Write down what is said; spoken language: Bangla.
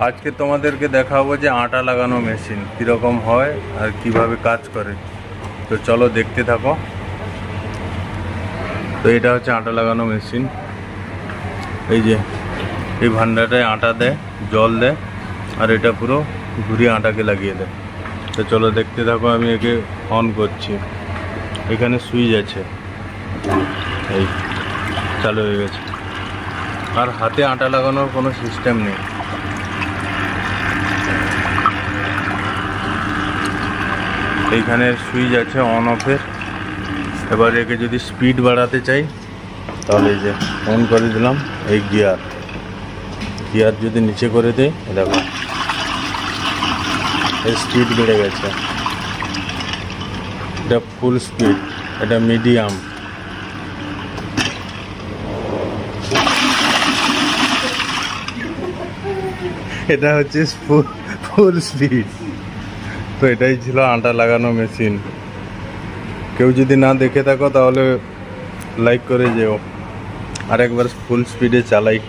আজকে তোমাদেরকে দেখাবো যে আটা লাগানো মেশিন কীরকম হয় আর কিভাবে কাজ করে। তো চলো দেখতে থাকো। তো এটা হচ্ছে আটা লাগানো মেশিন। এই যে এই ভান্ডারটায় আটা দেয়, জল দেয়, আর এটা পুরো ঘুরিয়ে আটাকে লাগিয়ে দেয়। তো চলো দেখতে থাকো। আমি একে অন করছি। এখানে সুইচ আছে, এই চালু হয়ে গেছে। আর হাতে আটা লাগানোর কোনো সিস্টেম নেই। এইখানে সুইচ আছে অন অফের। এবার একে যদি স্পিড বাড়াতে চাই তাহলে এই যে অন করে দিলাম। এই গিয়ার যদি নিচে করে দেয়, দেখো এই স্পিড বেড়ে গেছে। এটা ফুল স্পিড, এটা মিডিয়াম। এটা হচ্ছে ফুল স্পিড। তো এটাই ছিল আটা লাগানো মেশিন। কেউ যদি না দেখে থাকো তাহলে লাইক করে যেও। আরেকবার ফুল স্পিডে চালাই।